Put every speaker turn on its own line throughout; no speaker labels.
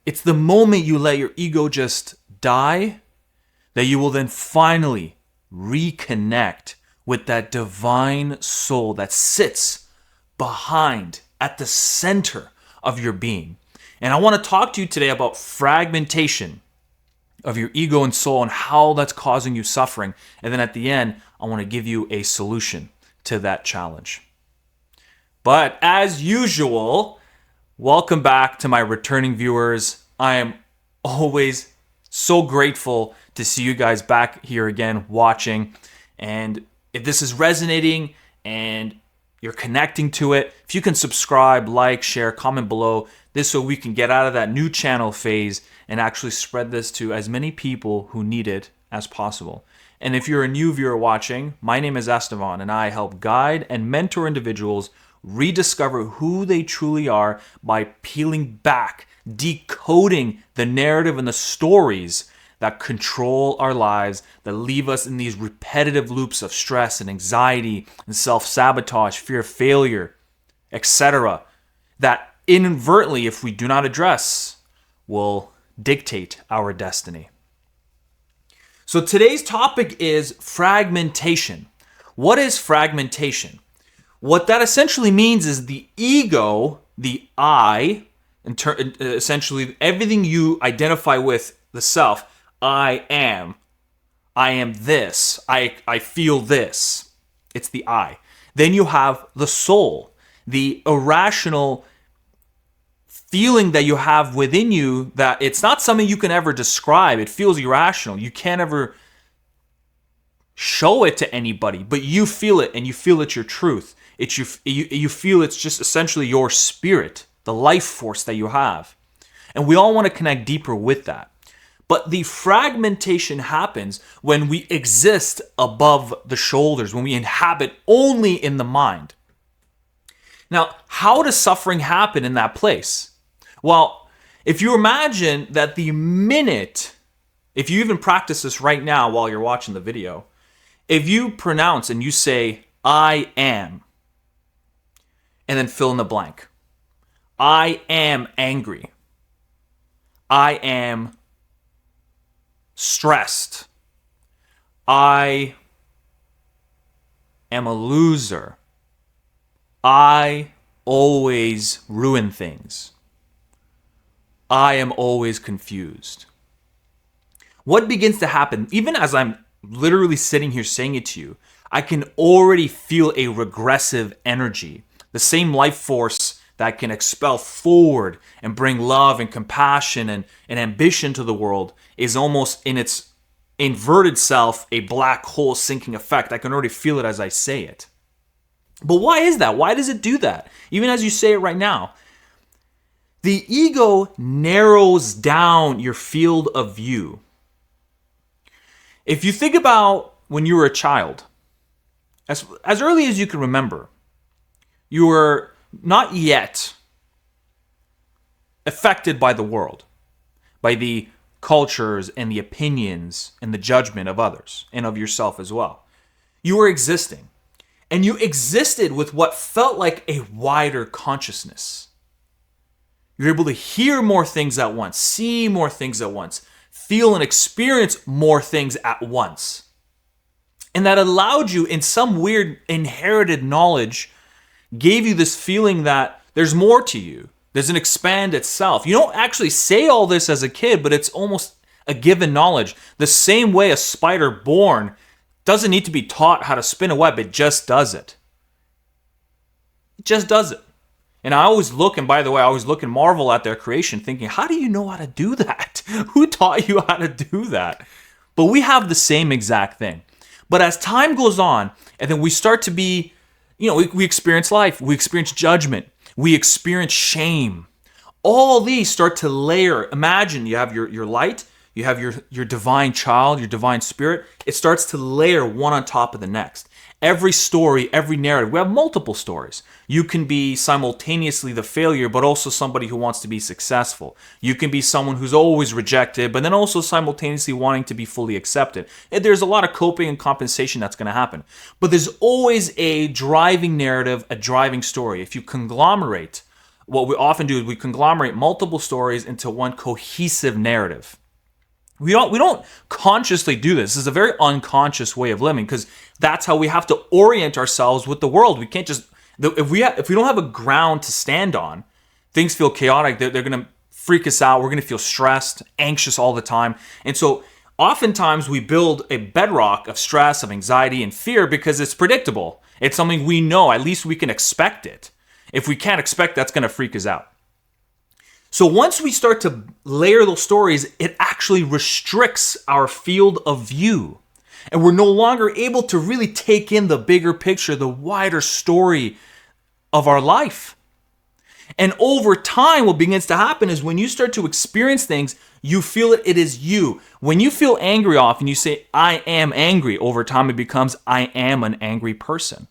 It's the moment you let your ego just die that you will then finally reconnect with that divine soul that sits behind, at the center of your being. And I want to talk to you today about fragmentation of your ego and soul and how that's causing you suffering. And then at the end, I want to give you a solution to that challenge. But as usual, welcome back to my returning viewers. I am always so grateful to see you guys back here again watching. And if this is resonating and you're connecting to it, if you can subscribe, like, share, comment below, this so we can get out of that new channel phase and actually spread this to as many people who need it as possible. And if you're a new viewer watching, my name is Estevan and I help guide and mentor individuals rediscover who they truly are by peeling back, decoding the narrative and the stories that control our lives, that leave us in these repetitive loops of stress and anxiety and self-sabotage, fear of failure, etc. that inadvertently, if we do not address, will dictate our destiny. So today's topic is fragmentation. What is fragmentation? What that essentially means is the ego, the I, essentially everything you identify with the self. I am this, I feel this. It's the I. Then you have the soul, the irrational feeling that you have within you that it's not something you can ever describe. It feels irrational. You can't ever show it to anybody, but you feel it and you feel it's your truth. You feel it's just essentially your spirit, the life force that you have. And we all want to connect deeper with that. But the fragmentation happens when we exist above the shoulders, when we inhabit only in the mind. Now, how does suffering happen in that place? Well, if you imagine that the minute, if you even practice this right now while you're watching the video, if you pronounce and you say, I am, and then fill in the blank. I am angry. I am stressed. I am a loser. I always ruin things. I am always confused. What begins to happen, even as I'm literally sitting here saying it to you, I can already feel a regressive energy. The same life force that can expel forward and bring love and compassion and ambition to the world is almost in its inverted self a black hole sinking effect. I can already feel it as I say it. But why is that? Why does it do that? Even as you say it right now. The ego narrows down your field of view. If you think about when you were a child, as early as you can remember, you were not yet affected by the world, by the cultures and the opinions and the judgment of others and of yourself as well. You were existing, and you existed with what felt like a wider consciousness. You're able to hear more things at once, see more things at once, feel and experience more things at once. And that allowed you, in some weird inherited knowledge, gave you this feeling that there's more to you. There's an expanded self. You don't actually say all this as a kid, but it's almost a given knowledge. The same way a spider born doesn't need to be taught how to spin a web, it just does it. It just does it. And I always look, and by the way, I always look and marvel at their creation thinking, how do you know how to do that? Who taught you how to do that? But we have the same exact thing. But as time goes on, and then we start to be, we experience life, we experience judgment, we experience shame. All these start to layer. Imagine you have your light, you have your divine child, your divine spirit. It starts to layer one on top of the next. Every story, every narrative, we have multiple stories. You can be simultaneously the failure, but also somebody who wants to be successful. You can be someone who's always rejected, but then also simultaneously wanting to be fully accepted. And there's a lot of coping and compensation that's going to happen. But there's always a driving narrative, a driving story. If you conglomerate what we often do is we conglomerate multiple stories into one cohesive narrative. We don't consciously do this. This is a very unconscious way of living because that's how we have to orient ourselves with the world. We can't just if we don't have a ground to stand on, things feel chaotic. They're going to freak us out. We're going to feel stressed, anxious all the time. And so oftentimes we build a bedrock of stress, of anxiety, and fear because it's predictable. It's something we know. At least we can expect it. If we can't expect, that's going to freak us out. So once we start to layer those stories, it actually restricts our field of view. And we're no longer able to really take in the bigger picture, the wider story of our life. And over time, what begins to happen is when you start to experience things, you feel it is you. When you feel angry often, you say, I am angry. Over time, it becomes, I am an angry person.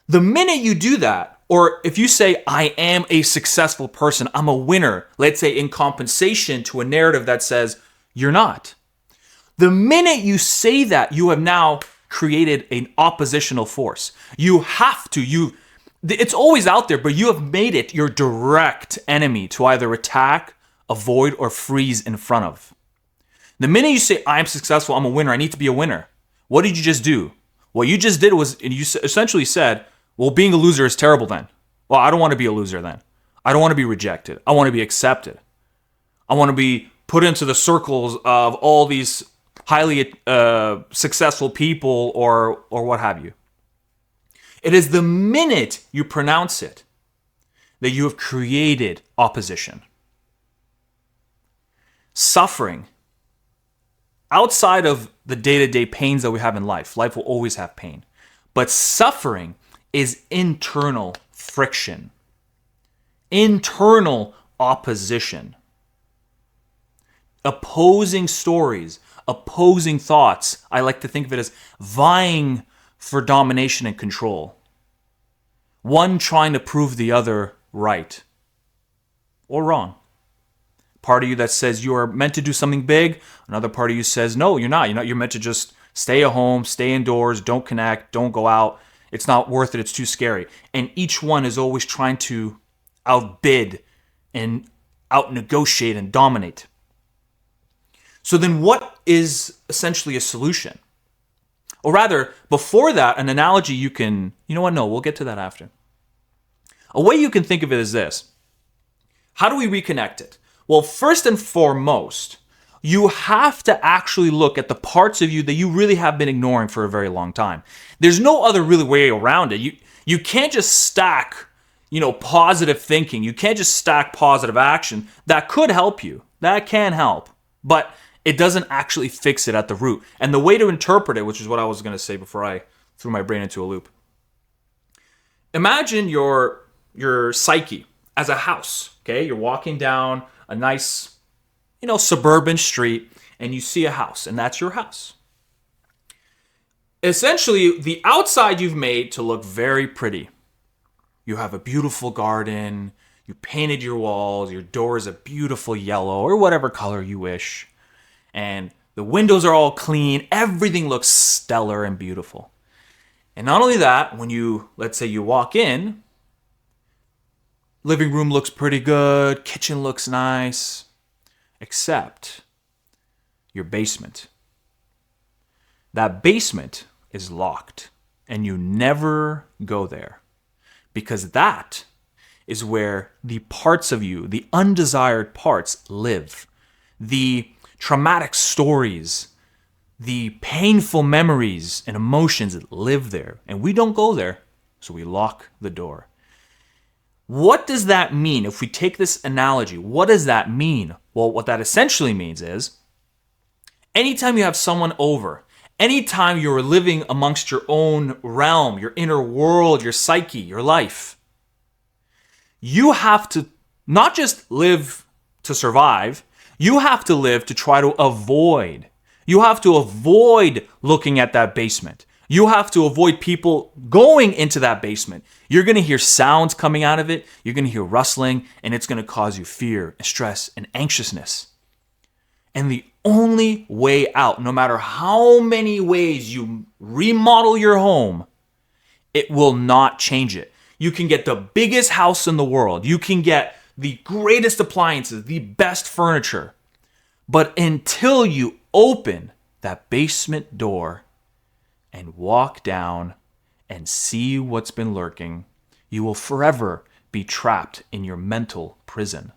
The minute you do that, or if you say, I am a successful person, I'm a winner, let's say in compensation to a narrative that says, you're not. The minute you say that, you have now created an oppositional force. You have to, it's always out there, but you have made it your direct enemy to either attack, avoid, or freeze in front of. The minute you say, I'm successful, I'm a winner, I need to be a winner, what did you just do? What you just did was, you essentially said, well, being a loser is terrible then. Well, I don't want to be a loser then. I don't want to be rejected. I want to be accepted. I want to be put into the circles of all these highly successful people or what have you. It is the minute you pronounce it that you have created opposition. Suffering. Outside of the day-to-day pains that we have in life will always have pain. But suffering is internal friction, internal opposition, opposing stories, opposing thoughts. I like to think of it as vying for domination and control. One trying to prove the other right or wrong. Part of you that says you are meant to do something big. Another part of you says, no, you're not. You're meant to just stay at home, stay indoors, don't connect, don't go out. It's not worth it. It's too scary. And each one is always trying to outbid and out-negotiate and dominate. So then what is essentially a solution? Or rather, before that, an analogy you can, we'll get to that after. A way you can think of it is this. How do we reconnect it? Well, first and foremost, you have to actually look at the parts of you that you really have been ignoring for a very long time. There's no other really way around it. You can't just stack, positive thinking. You can't just stack positive action. That could help you. That can help. But it doesn't actually fix it at the root. And the way to interpret it, which is what I was going to say before I threw my brain into a loop. Imagine your psyche as a house, okay? You're walking down a nice, suburban street, and you see a house, and that's your house. Essentially, the outside you've made to look very pretty. You have a beautiful garden, you painted your walls, your door is a beautiful yellow, or whatever color you wish, and the windows are all clean, everything looks stellar and beautiful. And not only that, when let's say you walk in, living room looks pretty good, kitchen looks nice, except your basement. That basement is locked, and you never go there because that is where the parts of you, the undesired parts, live. The traumatic stories, the painful memories and emotions live there, and we don't go there, so we lock the door. What does that mean? If we take this analogy, what does that mean? Well, what that essentially means is anytime you have someone over, anytime you're living amongst your own realm, your inner world, your psyche, your life, you have to not just live to survive, you have to live to try to avoid. You have to avoid looking at that basement. You have to avoid people going into that basement. You're going to hear sounds coming out of it. You're going to hear rustling, and it's going to cause you fear and stress and anxiousness. And the only way out, no matter how many ways you remodel your home, it will not change it. You can get the biggest house in the world. You can get the greatest appliances, the best furniture. But until you open that basement door and walk down and see what's been lurking, you will forever be trapped in your mental prison.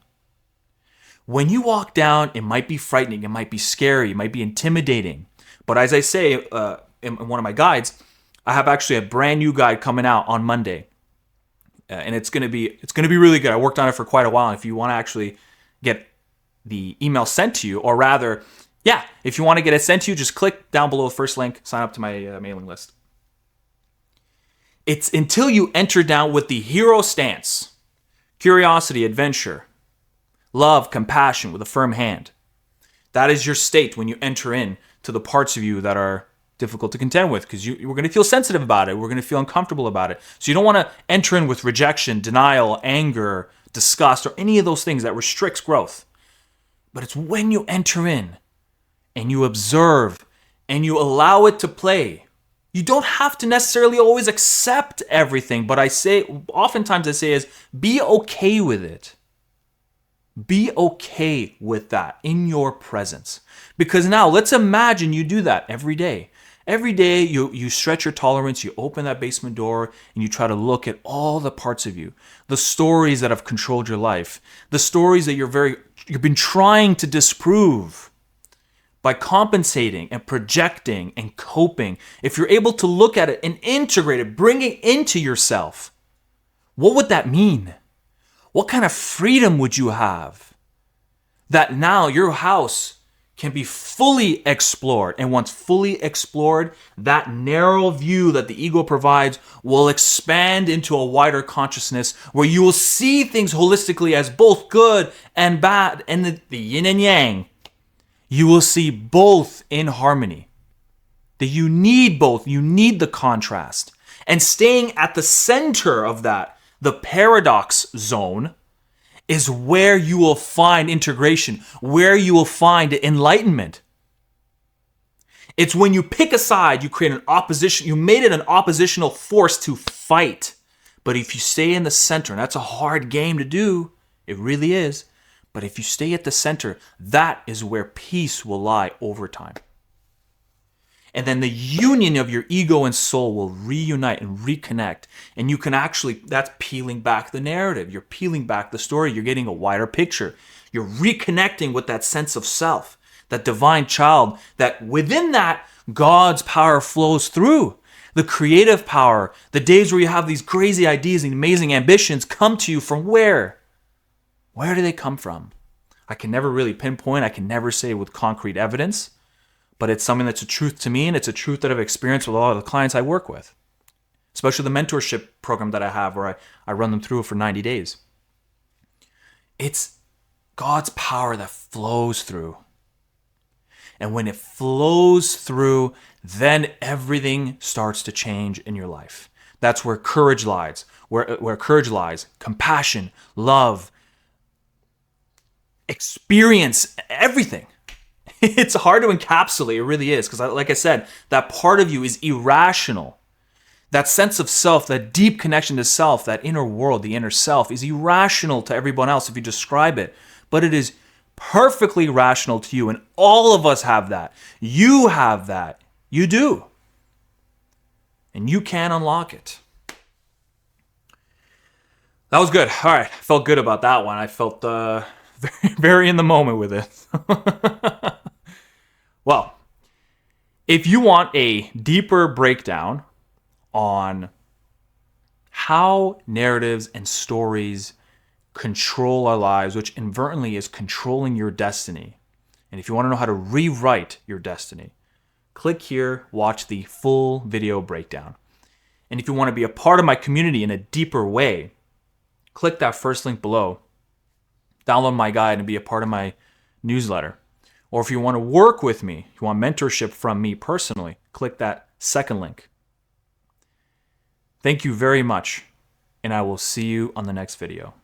When you walk down, it might be frightening, it might be scary, it might be intimidating. But as I say in one of my guides, I have actually a brand new guide coming out on Monday. And it's gonna be really good. I worked on it for quite a while. If you want to actually get the email sent to you, or rather, if you want to get it sent to you, just click down below the first link, sign up to my mailing list. It's until you enter down with the hero stance, curiosity, adventure, love, compassion with a firm hand. That is your state when you enter in to the parts of you that are difficult to contend with, because we're going to feel sensitive about it. We're going to feel uncomfortable about it. So you don't want to enter in with rejection, denial, anger, disgust, or any of those things that restricts growth. But it's when you enter in and you observe and you allow it to play. You don't have to necessarily always accept everything, but oftentimes I say is be okay with it. Be okay with that in your presence. Because now let's imagine you do that every day. Every day you stretch your tolerance, you open that basement door, and you try to look at all the parts of you, the stories that have controlled your life, the stories that you've been trying to disprove by compensating and projecting and coping. If you're able to look at it and integrate it, bring it into yourself, what would that mean? What kind of freedom would you have? That now your house can be fully explored. And once fully explored, that narrow view that the ego provides will expand into a wider consciousness where you will see things holistically as both good and bad, and the yin and yang. You will see both in harmony. That you need both. You need the contrast. And staying at the center of that, the paradox zone, is where you will find integration, where you will find enlightenment. It's when you pick a side, you create an opposition, you made it an oppositional force to fight. But if you stay in the center, and that's a hard game to do, it really is. But if you stay at the center, that is where peace will lie over time. And then the union of your ego and soul will reunite and reconnect. And you can that's peeling back the narrative. You're peeling back the story. You're getting a wider picture. You're reconnecting with that sense of self, that divine child, that within that, God's power flows through. The creative power, the days where you have these crazy ideas and amazing ambitions come to you from where? Where do they come from? I can never really pinpoint. I can never say with concrete evidence. But it's something that's a truth to me, and it's a truth that I've experienced with a lot of the clients I work with, especially the mentorship program that I have where I run them through for 90 days. It's God's power that flows through. And when it flows through, then everything starts to change in your life. That's where courage lies, where courage lies, compassion, love, experience, everything. It's hard to encapsulate, it really is, because like I said, that part of you is irrational. That sense of self, that deep connection to self, that inner world, the inner self, is irrational to everyone else if you describe it. But it is perfectly rational to you, and all of us have that. You have that. You do. And you can unlock it. That was good. All right, I felt good about that one. I felt very, very in the moment with it. Well, if you want a deeper breakdown on how narratives and stories control our lives, which inadvertently is controlling your destiny, and if you want to know how to rewrite your destiny, click here, watch the full video breakdown. And if you want to be a part of my community in a deeper way, click that first link below, download my guide, and be a part of my newsletter. Or if you want to work with me, you want mentorship from me personally, click that second link. Thank you very much, and I will see you on the next video.